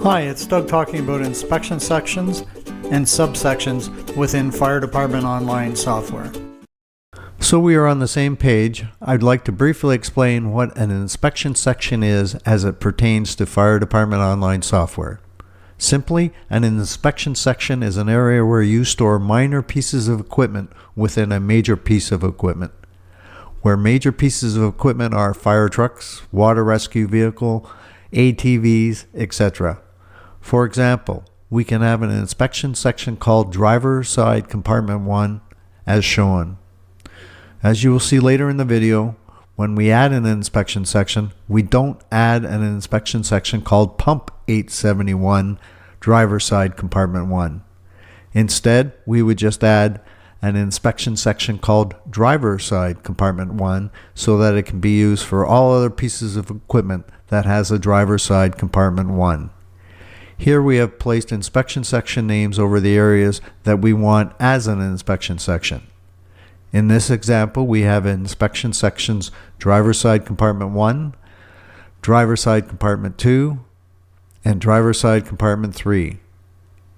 Hi, it's Doug talking about inspection sections and subsections within Fire Department Online software. So we are on the same page. I'd like to briefly explain what an inspection section is as it pertains to Fire Department Online software. Simply, an inspection section is an area where you store minor pieces of equipment within a major piece of equipment. Where major pieces of equipment are fire trucks, water rescue vehicle, ATVs, etc. For example, we can have an inspection section called Driver Side Compartment 1 as shown. As you will see later in the video, when we add an inspection section, we don't add an inspection section called Pump 871 Driver Side Compartment 1. Instead, we would just add an inspection section called Driver Side Compartment 1 so that it can be used for all other pieces of equipment that has a Driver Side Compartment 1. Here we have placed inspection section names over the areas that we want as an inspection section. In this example, we have inspection sections Driver Side Compartment 1, Driver Side Compartment 2, and Driver Side Compartment 3.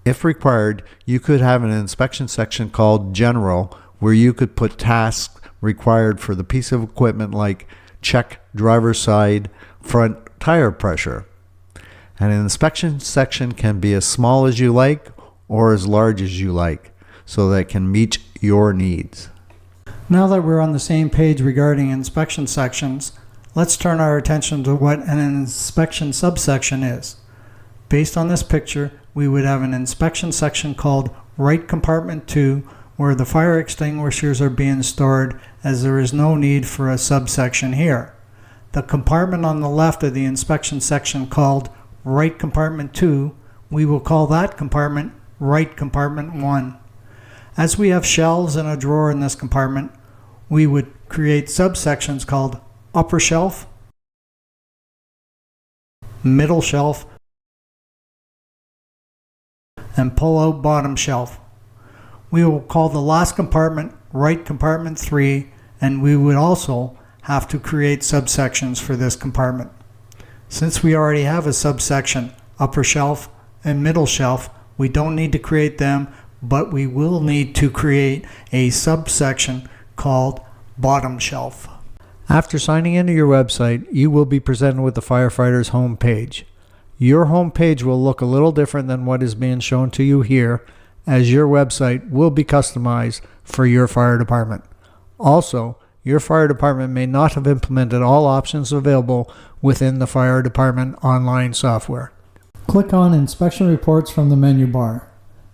If required, you could have an inspection section called General, where you could put tasks required for the piece of equipment like check driver side front tire pressure. An inspection section can be as small as you like or as large as you like, so that it can meet your needs. Now that we're on the same page regarding inspection sections, let's turn our attention to what an inspection subsection is. Based on this picture, we would have an inspection section called Right Compartment 2, where the fire extinguishers are being stored, as there is no need for a subsection here. The compartment on the left of the inspection section called Right Compartment 2, we will call that compartment Right Compartment 1. As we have shelves and a drawer in this compartment, we would create subsections called Upper Shelf, Middle Shelf, and Pull-Out Bottom Shelf. We will call the last compartment Right Compartment 3, and we would also have to create subsections for this compartment. Since we already have a subsection, Upper Shelf and Middle Shelf, we don't need to create them, but we will need to create a subsection called Bottom Shelf. After signing into your website, you will be presented with the firefighter's home page. Your home page will look a little different than what is being shown to you here, as your website will be customized for your fire department. Also, your fire department may not have implemented all options available within the Fire Department Online software. Click on Inspection Reports from the menu bar.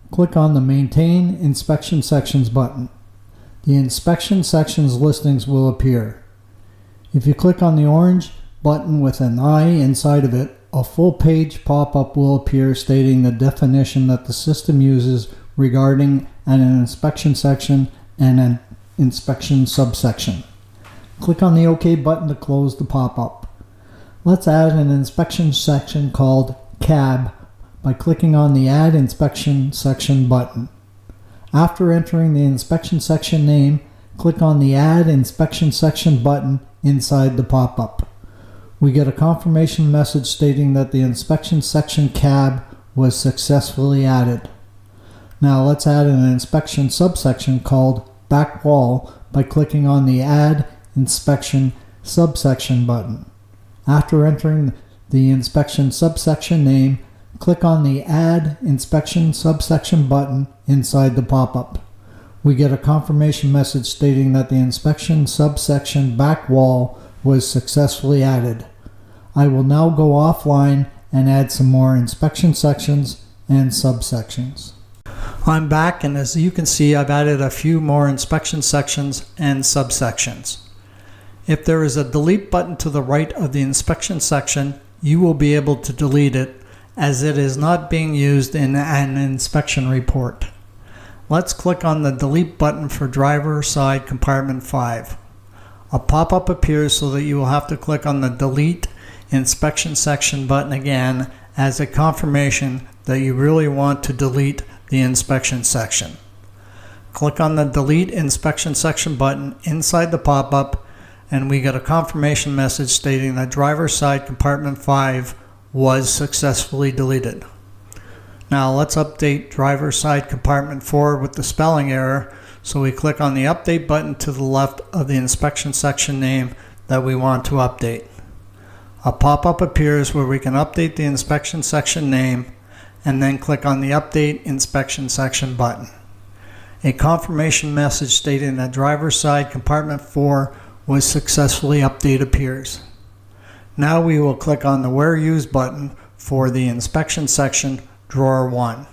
Click on the Maintain Inspection Sections button. The Inspection Sections listings will appear. If you click on the orange button with an eye inside of it, a full page pop-up will appear stating the definition that the system uses regarding an inspection section and an inspection subsection. Click on the OK button to close the pop-up. Let's add an inspection section called Cab by clicking on the Add Inspection Section button. After entering the inspection section name, click on the Add Inspection Section button inside the pop-up. We get a confirmation message stating that the inspection section Cab was successfully added. Now let's add an inspection subsection called Back Wall by clicking on the Add Inspection Subsection button. After entering the inspection subsection name, click on the Add Inspection Subsection button inside the pop-up. We get a confirmation message stating that the inspection subsection Back Wall was successfully added. I will now go offline and add some more inspection sections and subsections. I'm back, and as you can see, I've added a few more inspection sections and subsections. If there is a delete button to the right of the inspection section, you will be able to delete it, as it is not being used in an inspection report. Let's click on the delete button for Driver Side Compartment 5. A pop-up appears so that you will have to click on the Delete Inspection Section button again as a confirmation that you really want to delete the inspection section. Click on the Delete Inspection Section button inside the pop-up, and we get a confirmation message stating that Driver Side Compartment 5 was successfully deleted. Now let's update driver's side compartment 4 with the spelling error. So we click on the update button to the left of the inspection section name that we want to update. A pop-up appears where we can update the inspection section name and then click on the update inspection section button. A confirmation message stating that driver's side compartment 4 was successfully updated appears. Now we will click on the Where Used button for the inspection section drawer 1.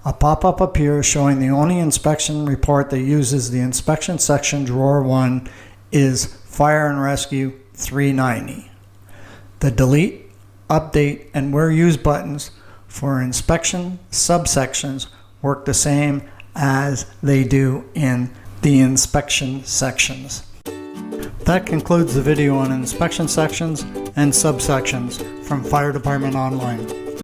A pop-up appears showing the only inspection report that uses the inspection section drawer 1 is Fire and Rescue 390. The Delete, Update, and Where Used buttons for inspection subsections work the same as they do in the inspection sections. That concludes the video on inspection sections and subsections from Fire Department Online.